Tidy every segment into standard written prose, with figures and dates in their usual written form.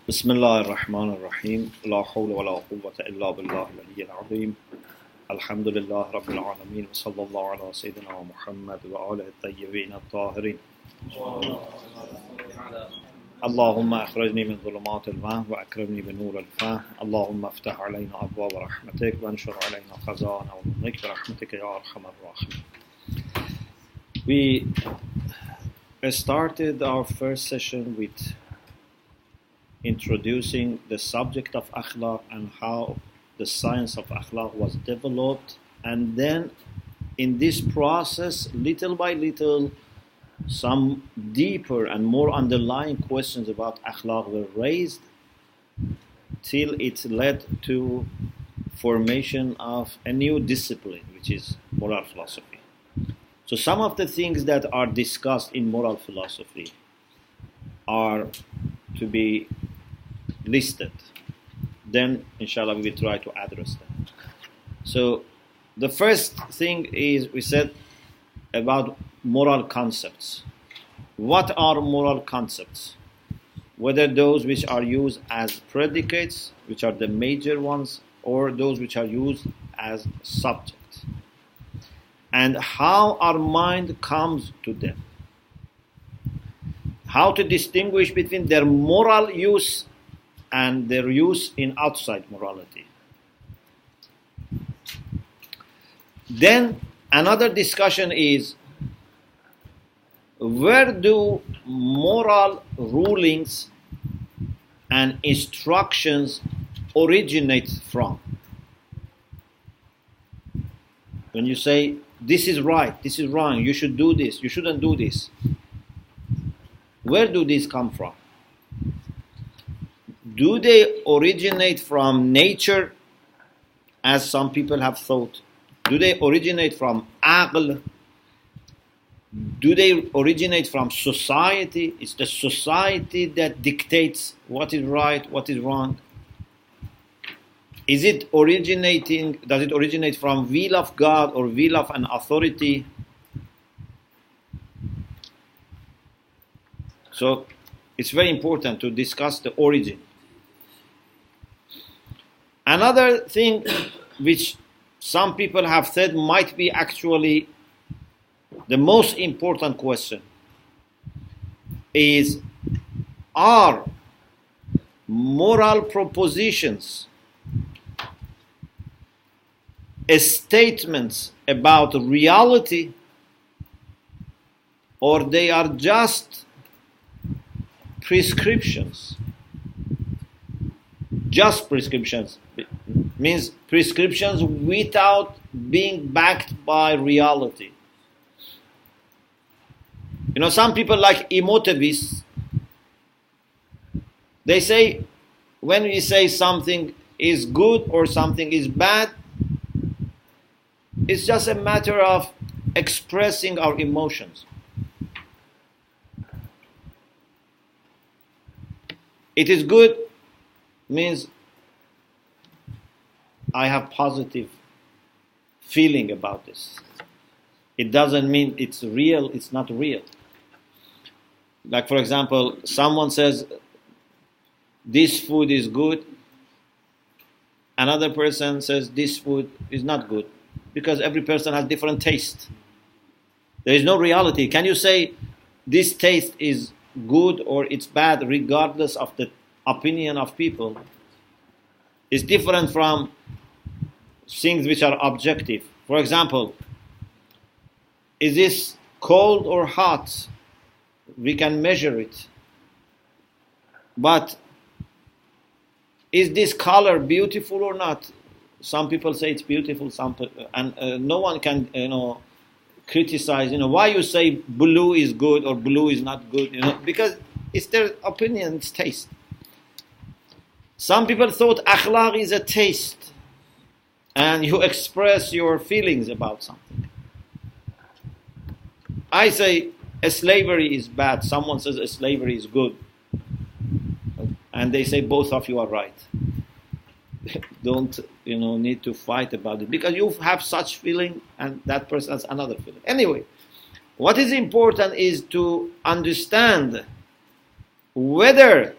بسم الله الرحمن الرحيم لا حول ولا قوة إلا بالله العلي العظيم الحمد لله رب العالمين وصلى الله على سيدنا محمد وآله الطيبين الطاهرين اللهم أخرجني من ظلمات الوهم وأكرمني بنور الفهم اللهم افتح علينا أبواب رحمتك وانشر علينا خزائن علمك برحمتك يا أرحم الراحمين. We started our first session with introducing the subject of akhlaq and how the science of akhlaq was developed, and then in this process, little by little, some deeper and more underlying questions about akhlaq were raised till it led to formation of a new discipline, which is moral philosophy. So some of the things that are discussed in moral philosophy are to be listed. Then, inshallah, we will try to address them. So, the first thing is, we said about moral concepts. What are moral concepts? Whether those which are used as predicates, which are the major ones, or those which are used as subjects. And how our mind comes to them. How to distinguish between their moral use and their use in outside morality. Then another discussion is, where do moral rulings and instructions originate from? When you say, this is right, this is wrong, you should do this, you shouldn't do this, where do these come from? Do they originate from nature, as some people have thought? Do they originate from aql? Do they originate from society? It's the society that dictates what is right, what is wrong. Does it originate from will of God or will of an authority? So it's very important to discuss the origin. Another thing which some people have said might be actually the most important question is, are moral propositions statements about reality, or they are just prescriptions? Just prescriptions means prescriptions without being backed by reality. You know, some people like emotivists, they say when we say something is good or something is bad, it's just a matter of expressing our emotions. It is good means I have positive feeling about this. It doesn't mean it's real, it's not real. Like, for example, someone says this food is good, another person says this food is not good, because every person has different taste. There is no reality. Can you say this taste is good or it's bad regardless of the opinion of people? It's different from things which are objective. For example, is this cold or hot? We can measure it. But is this color beautiful or not? Some people say it's beautiful, and no one can, criticize. Why you say blue is good or blue is not good? Because it's their opinion, it's taste. Some people thought akhlaq is a taste, and you express your feelings about something. I say slavery is bad. Someone says slavery is good, and they say both of you are right. Don't need to fight about it, because you have such feeling and that person has another feeling. Anyway, what is important is to understand whether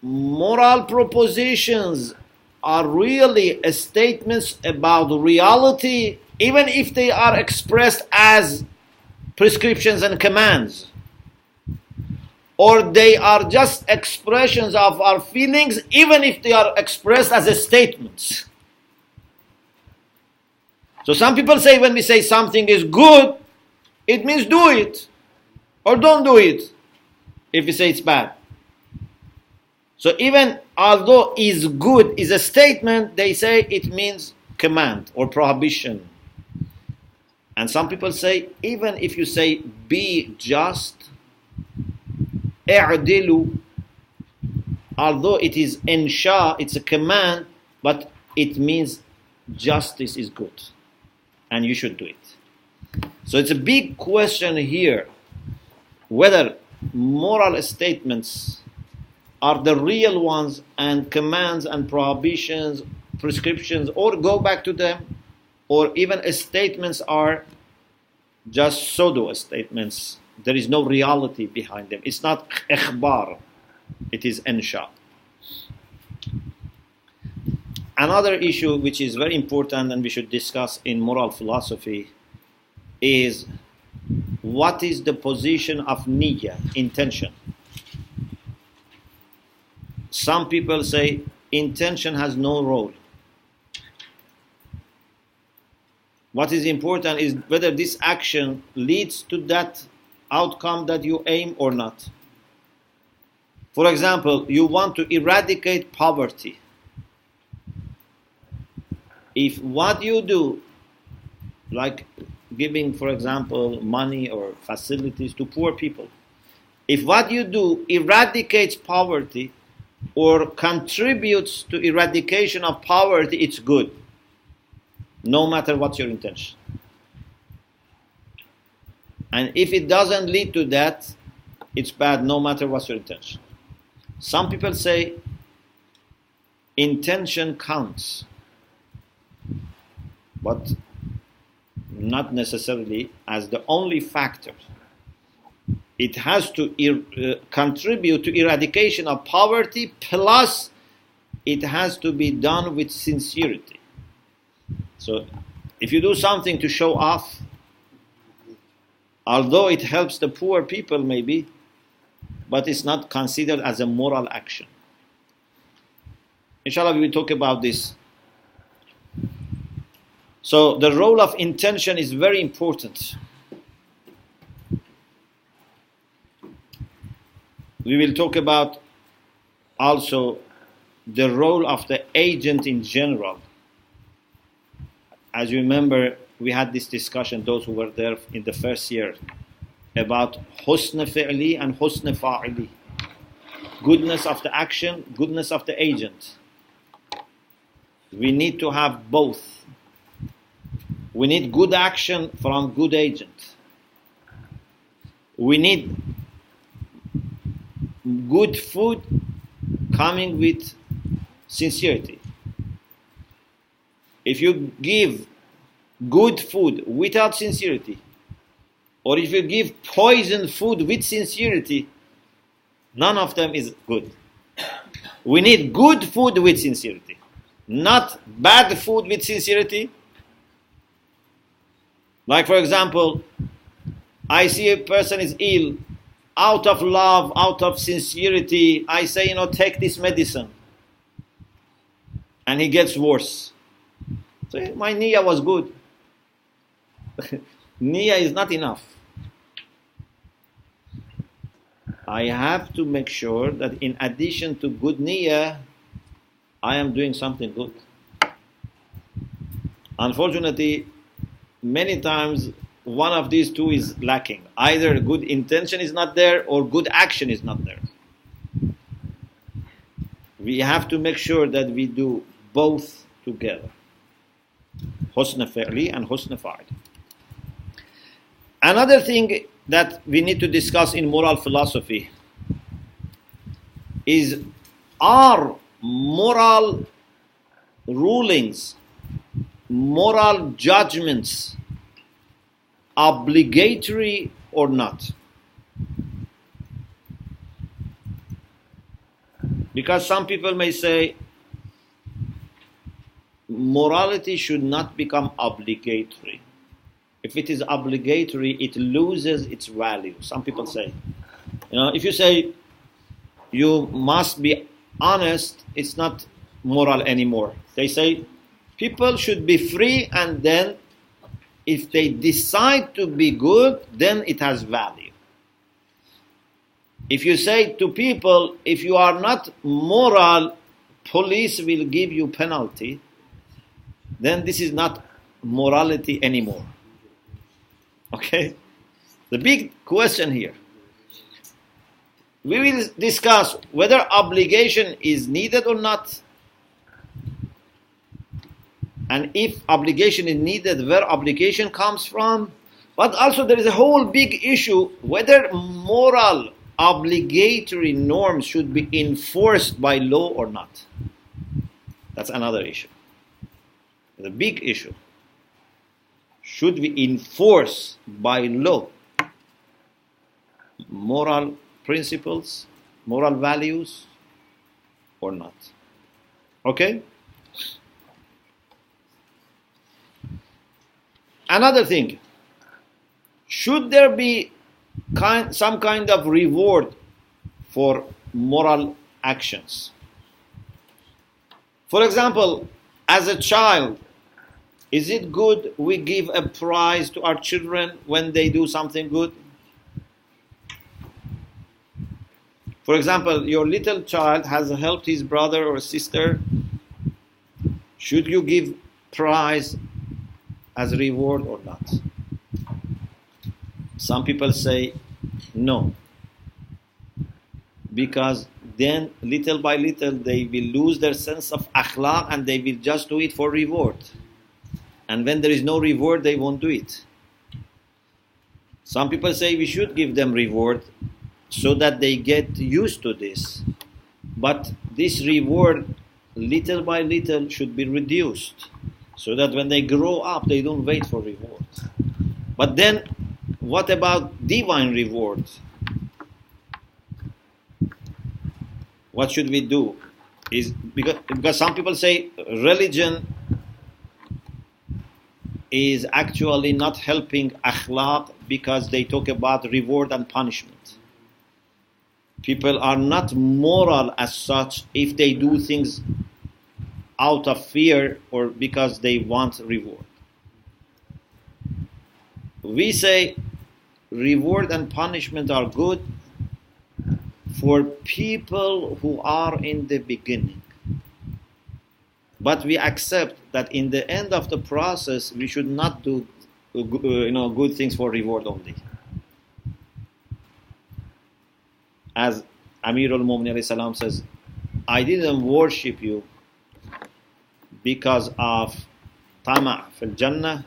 moral propositions are really statements about reality, even if they are expressed as prescriptions and commands, or they are just expressions of our feelings, even if they are expressed as statements. So some people say when we say something is good, it means do it, or don't do it if we say it's bad. So even although is good is a statement, they say it means command or prohibition. And some people say even if you say be just, i'dilu, although it is insha, it's a command, but it means justice is good and you should do it. So it's a big question here whether moral statements are the real ones and commands and prohibitions, prescriptions, or go back to them, or even statements are just pseudo statements. There is no reality behind them. It's not ikhbar, it is insha. Another issue which is very important and we should discuss in moral philosophy is what is the position of niyyah, intention. Some people say intention has no role. What is important is whether this action leads to that outcome that you aim or not. For example, you want to eradicate poverty. If what you do, like giving, for example, money or facilities to poor people, if what you do eradicates poverty or contributes to eradication of poverty, it's good, no matter what's your intention. And if it doesn't lead to that, it's bad, no matter what's your intention. Some people say intention counts, but not necessarily as the only factor. It has to contribute to eradication of poverty, plus it has to be done with sincerity. So if you do something to show off, although it helps the poor people maybe, but it's not considered as a moral action. Inshallah, we will talk about this. So the role of intention is very important. We will talk about also the role of the agent in general. As you remember, we had this discussion, those who were there in the first year, about husn fi'li and husn fa'ili. Goodness of the action, goodness of the agent. We need to have both. We need good action from good agent. We need good food coming with sincerity. If you give good food without sincerity, or if you give poisoned food with sincerity, none of them is good. We need good food with sincerity, not bad food with sincerity. Like, for example, I see a person is ill, out of love, out of sincerity, I say, take this medicine. And he gets worse. So my niyyah was good. Niyyah is not enough. I have to make sure that in addition to good niyyah, I am doing something good. Unfortunately, many times one of these two is lacking. Either good intention is not there or good action is not there. We have to make sure that we do both together. Husn fi'li and husn fa'il. Another thing that we need to discuss in moral philosophy is, are moral rulings, moral judgments obligatory or not? Because some people may say morality should not become obligatory. If it is obligatory, it loses its value. Some people say, if you say you must be honest, it's not moral anymore. They say people should be free, and then if they decide to be good, then it has value. If you say to people, if you are not moral, police will give you penalty, then this is not morality anymore. Okay? The big question here. We will discuss whether obligation is needed or not. And if obligation is needed, where obligation comes from. But also there is a whole big issue whether moral obligatory norms should be enforced by law or not. That's another issue. It's a big issue. Should we enforce by law moral principles, moral values, or not? Okay? Another thing, should there be some kind of reward for moral actions? For example, as a child, is it good we give a prize to our children when they do something good? For example, your little child has helped his brother or sister. Should you give prize as reward or not? Some people say no, because then little by little they will lose their sense of akhlaq and they will just do it for reward. And when there is no reward, they won't do it. Some people say we should give them reward so that they get used to this. But this reward, little by little, should be reduced so that when they grow up, they don't wait for reward. But then, what about divine rewards? What should we do? Because some people say religion is actually not helping akhlaq because they talk about reward and punishment. People are not moral as such if they do things out of fear or because they want reward. We say reward and punishment are good for people who are in the beginning. But we accept that in the end of the process, we should not do good things for reward only. As Amir al-Mu'minin salam says, I didn't worship you because of tama' fil jannah,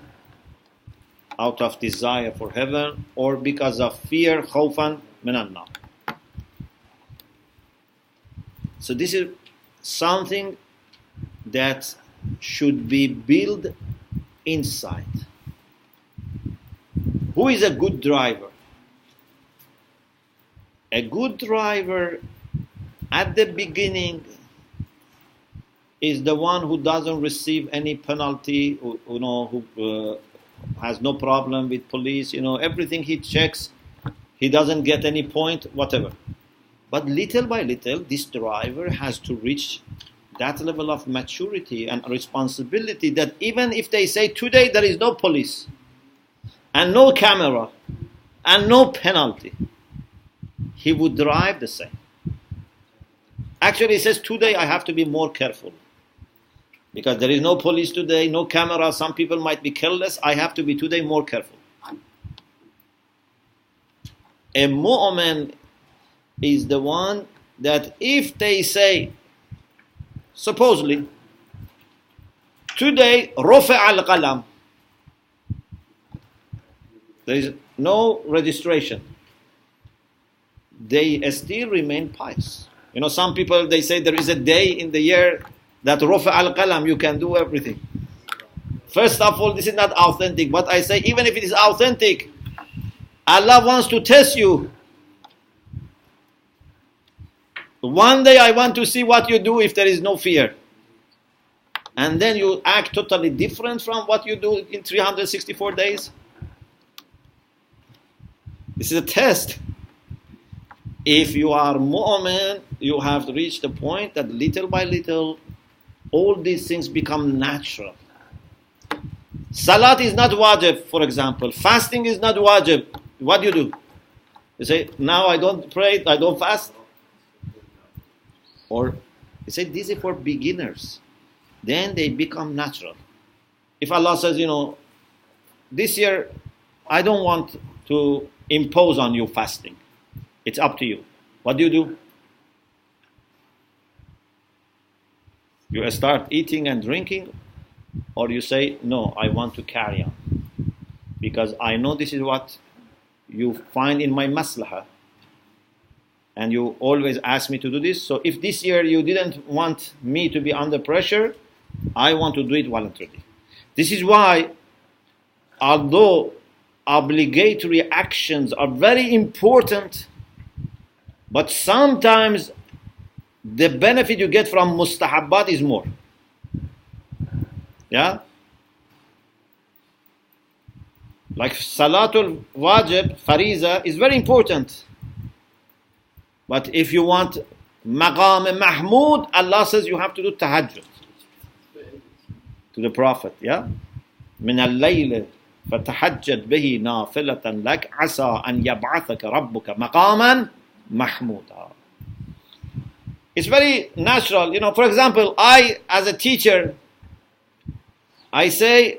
out of desire for heaven, or because of fear, khawfan min an-nar. So this is something that should be built inside. Who is a good driver? A good driver at the beginning is the one who doesn't receive any penalty, who has no problem with police, everything he checks, he doesn't get any point, whatever. But little by little, this driver has to reach that level of maturity and responsibility that even if they say today there is no police and no camera and no penalty, he would drive the same. Actually, he says today I have to be more careful because there is no police today, no camera, some people might be careless, I have to be today more careful. A mu'min is the one that if they say, supposedly, today, rufi' al-qalam, there is no registration, they still remain pious. Some people, they say there is a day in the year that rufi' al-qalam, you can do everything. First of all, this is not authentic, but I say, even if it is authentic, Allah wants to test you. One day I want to see what you do if there is no fear. And then you act totally different from what you do in 364 days. This is a test. If you are mu'min, you have reached the point that little by little, all these things become natural. Salat is not wajib, for example. Fasting is not wajib. What do you do? You say, now I don't pray, I don't fast. Or you say, this is for beginners. Then they become natural. If Allah says, this year I don't want to impose on you fasting. It's up to you. What do? You start eating and drinking, or you say, no, I want to carry on. Because I know this is what you find in my maslahah. And you always ask me to do this. So if this year you didn't want me to be under pressure, I want to do it voluntarily. This is why, although obligatory actions are very important, but sometimes the benefit you get from mustahabbat is more. Yeah? Like Salatul Wajib, Fariza, is very important. But if you want Maqam Mahmud, Allah says you have to do Tahajjud. To the Prophet, yeah? من الليل فتحجد به نافلة لك عسى أن يبعثك ربك مقاما محمودا. It's very natural. For example, I, as a teacher, I say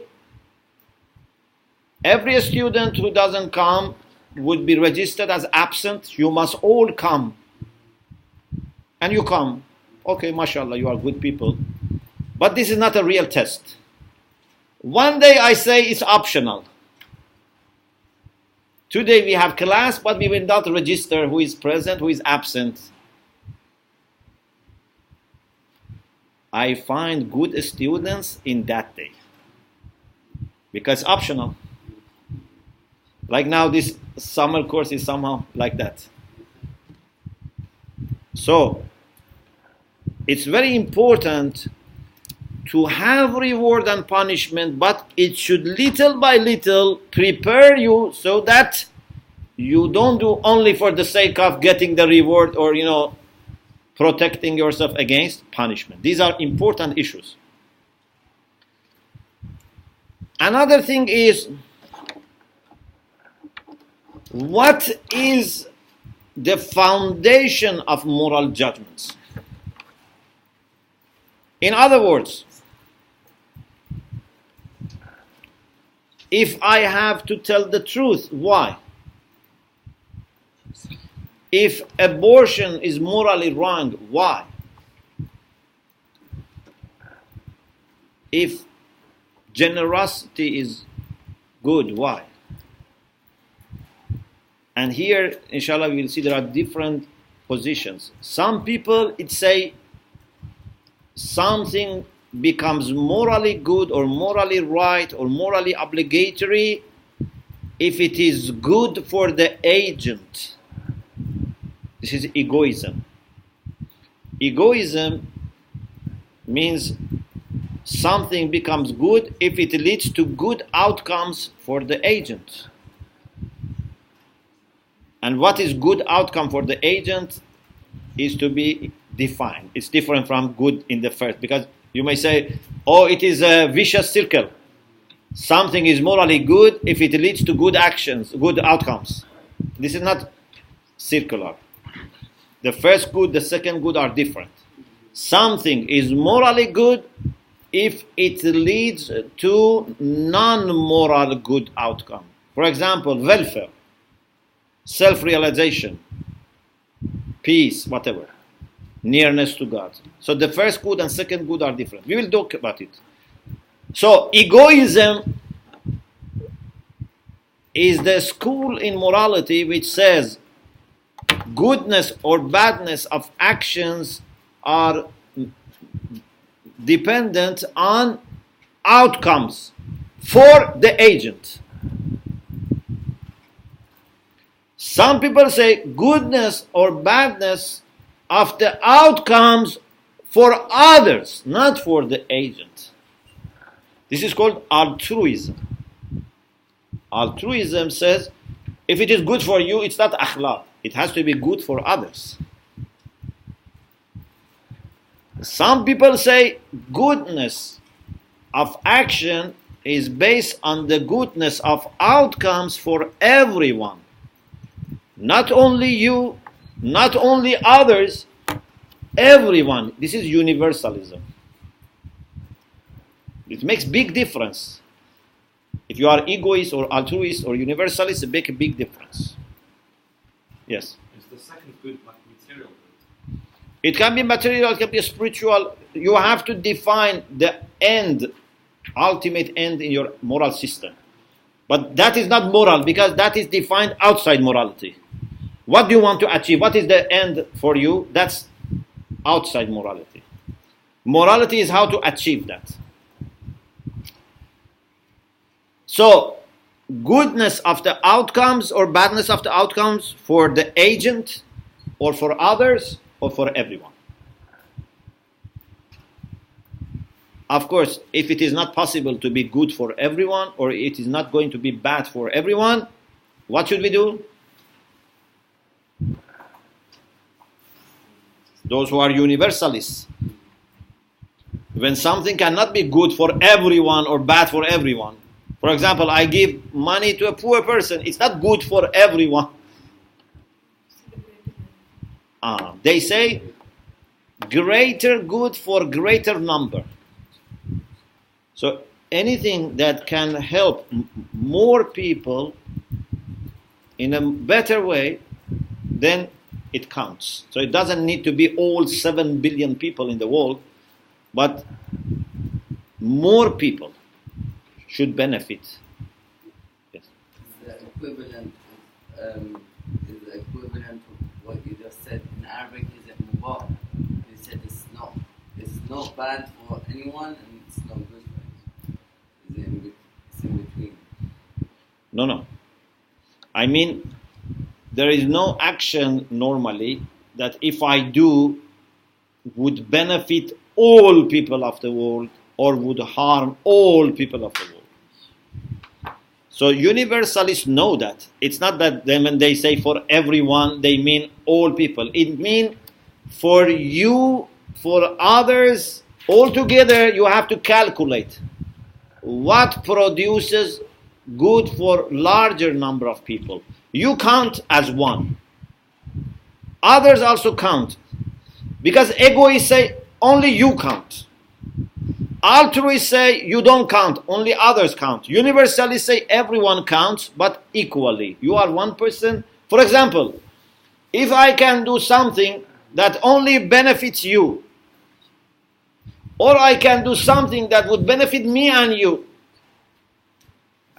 every student who doesn't come would be registered as absent. You must all come. And you come. Okay, mashallah, you are good people. But this is not a real test. One day I say it's optional. Today we have class, but we will not register who is present, who is absent. I find good students in that day. Because optional. Like now this summer course is somehow like that. So, it's very important to have reward and punishment, but it should little by little prepare you so that you don't do only for the sake of getting the reward or, protecting yourself against punishment. These are important issues. Another thing is, what is the foundation of moral judgments? In other words, if I have to tell the truth, why? If abortion is morally wrong, why? If generosity is good, why? And here, inshallah, we will see there are different positions. Some people, say something becomes morally good or morally right or morally obligatory if it is good for the agent. This is egoism. Egoism means something becomes good if it leads to good outcomes for the agent. And what is good outcome for the agent is to be defined. It's different from good in the first, because you may say, it is a vicious circle. Something is morally good if it leads to good actions, good outcomes. This is not circular. The first good, the second good are different. Something is morally good if it leads to non-moral good outcome. For example, welfare, self-realization, peace, whatever, nearness to God. So the first good and second good are different. We will talk about it. So egoism is the school in morality which says goodness or badness of actions are dependent on outcomes for the agent. Some people say goodness or badness of the outcomes for others, not for the agent. This is called altruism. Altruism says, if it is good for you, it's not akhlaq. It has to be good for others. Some people say goodness of action is based on the goodness of outcomes for everyone. Not only you, not only others, everyone. This is universalism. It makes big difference. If you are egoist or altruist or universalist, it makes a big difference. Yes? Is the second good like material good? It can be material, it can be spiritual. You have to define the end, ultimate end in your moral system. But that is not moral because that is defined outside morality. What do you want to achieve? What is the end for you? That's outside morality. Morality is how to achieve that. So, goodness of the outcomes or badness of the outcomes for the agent or for others or for everyone. Of course, if it is not possible to be good for everyone or it is not going to be bad for everyone, what should we do? Those who are universalists. When something cannot be good for everyone or bad for everyone. For example, I give money to a poor person. It's not good for everyone. They say greater good for greater number. So anything that can help more people in a better way, then it counts. So it doesn't need to be all 7 billion people in the world, but more people should benefit. Yes. Is the equivalent of what you just said in Arabic? Is it mubah? You said it's not bad for anyone and it's not good for anyone. It's in between. No. I mean, there is no action normally that if I do would benefit all people of the world or would harm all people of the world. So universalists know that. It's not that when they say for everyone, they mean all people. It means for you, for others, altogether you have to calculate what produces good for larger number of people. You count as one. Others also count. Because egoists say only you count. Altruists say you don't count, only others count. Universalists say everyone counts, but equally. You are one person. For example, if I can do something that only benefits you, or I can do something that would benefit me and you,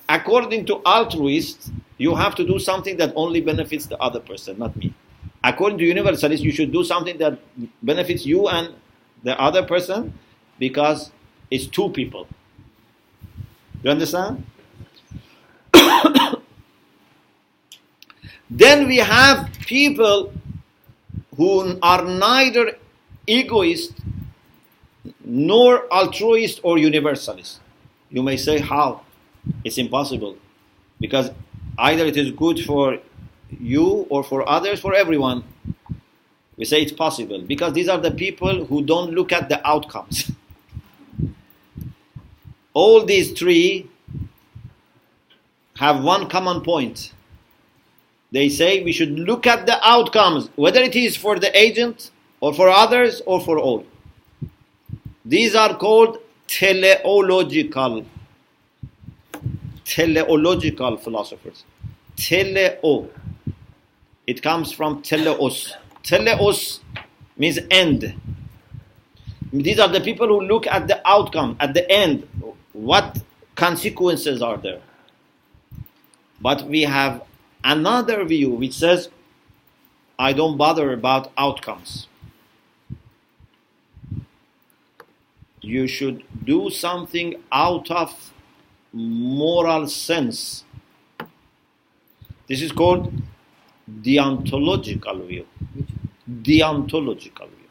according to altruists, you have to do something that only benefits the other person, not me. According to universalists, you should do something that benefits you and the other person because it's two people. You understand? Then we have people who are neither egoist nor altruist or universalist. You may say, how? It's impossible. Because either it is good for you or for others, for everyone. We say it's possible. Because these are the people who don't look at the outcomes. All these three have one common point. They say we should look at the outcomes, whether it is for the agent or for others or for all. These are called teleological philosophers. Teleo. It comes from teleos. Teleos means end. These are the people who look at the outcome, at the end. What consequences are there? But we have another view which says, I don't bother about outcomes. You should do something out of moral sense. This is called deontological view. deontological view.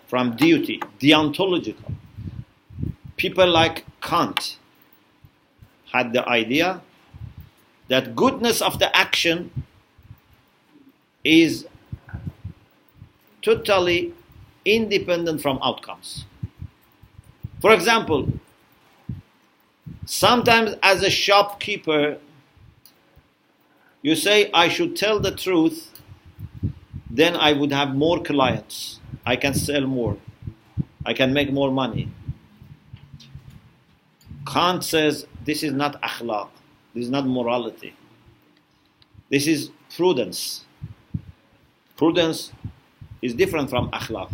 From duty, deontological. People like Kant had the idea that goodness of the action is totally independent from outcomes. For example, sometimes as a shopkeeper, you say, I should tell the truth, then I would have more clients. I can sell more. I can make more money. Kant says this is not akhlaq. This is not morality. This is prudence. Prudence is different from akhlaq.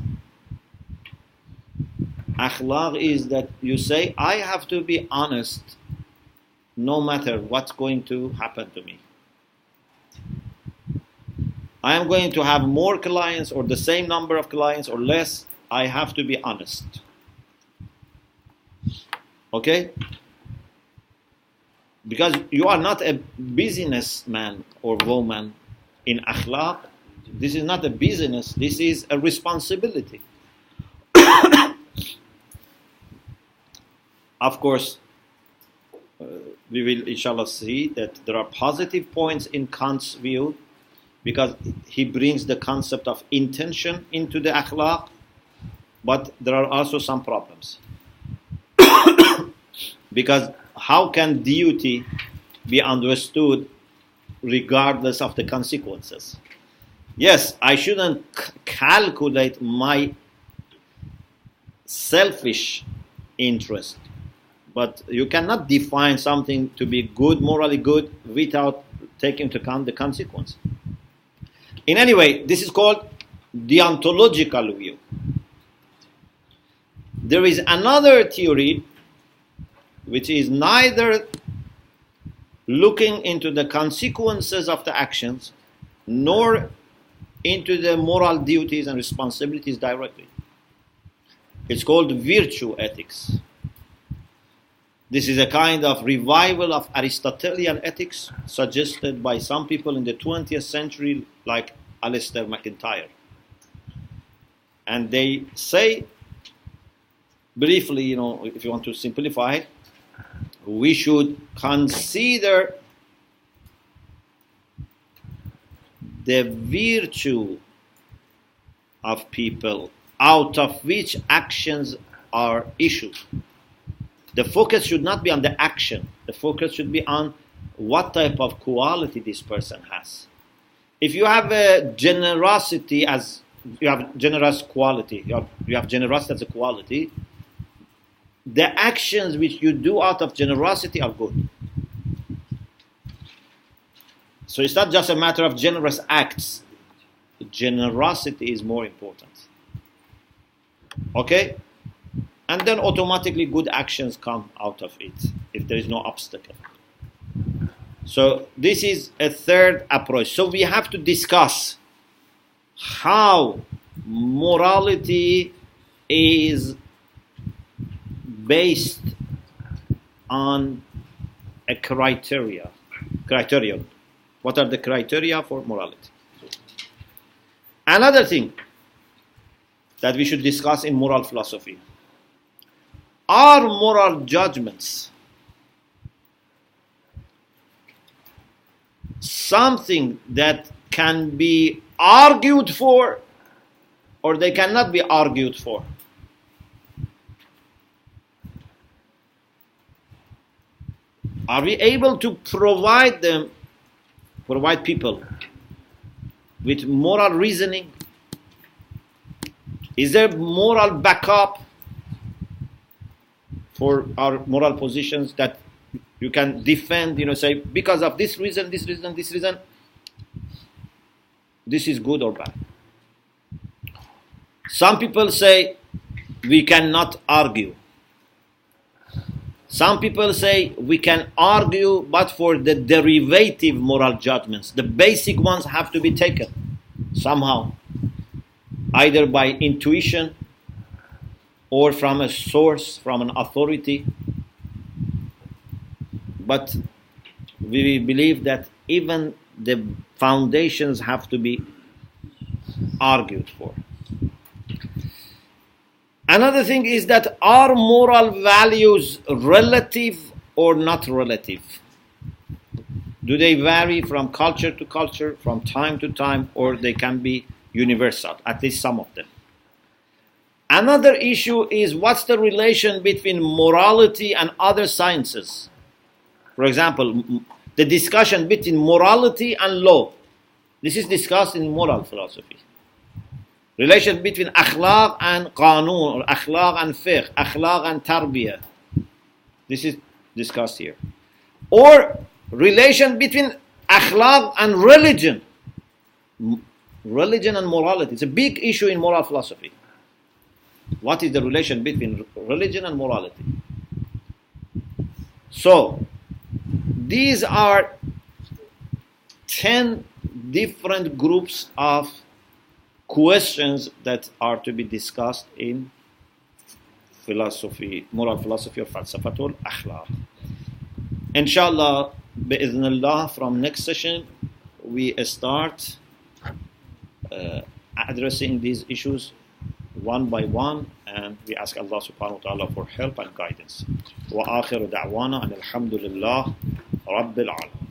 Akhlaq is that you say, I have to be honest no matter what's going to happen to me. I am going to have more clients or the same number of clients or less. I have to be honest. Okay? Because you are not a businessman or woman in akhlaq. This is not a business. This is a responsibility. Of course, we will inshallah see that there are positive points in Kant's view because he brings the concept of intention into the akhlaq, but there are also some problems. Because how can duty be understood regardless of the consequences? Yes, I shouldn't calculate my selfish interest, but you cannot define something to be good, morally good, without taking into account the consequence. In any way, this is called deontological view. There is another theory which is neither looking into the consequences of the actions nor into the moral duties and responsibilities directly. It's called virtue ethics. This is a kind of revival of Aristotelian ethics suggested by some people in the 20th century like Alistair McIntyre. And they say, briefly, if you want to simplify, we should consider the virtue of people out of which actions are issued. The focus should not be on the action. The focus should be on what type of quality this person has. If you have a generosity as you have generous quality, you have generosity as a quality, the actions which you do out of generosity are good. So it's not just a matter of generous acts. Generosity is more important. Okay? And then automatically good actions come out of it if there is no obstacle. So this is a third approach. So we have to discuss how morality is based on a criterion. What are the criteria for morality? Another thing that we should discuss in moral philosophy. Are moral judgments something that can be argued for or they cannot be argued for? Are we able to provide people with moral reasoning? Is there moral backup for our moral positions that you can defend, say, because of this reason, this is good or bad? Some people say we cannot argue. Some people say we can argue, but for the derivative moral judgments. The basic ones have to be taken somehow, either by intuition or from a source, from an authority. But we believe that even the foundations have to be argued for. Another thing is that are moral values relative or not relative? Do they vary from culture to culture, from time to time, or they can be universal, at least some of them? Another issue is what's the relation between morality and other sciences? For example, the discussion between morality and law. This is discussed in moral philosophy. Relation between akhlaq and qanun, or akhlaq and fiqh, akhlaq and tarbiyah. This is discussed here. Or relation between akhlaq and religion. Religion and morality. It's a big issue in moral philosophy. What is the relation between religion and morality? So, these are 10 different groups of questions that are to be discussed in philosophy, moral philosophy of falsafatul akhlaq. Inshallah, bi'idhnillah, from next session, we start addressing these issues one by one, and we ask Allah subhanahu wa ta'ala for help and guidance. Wa akhiru da'wana and alhamdulillah rabbil alamin.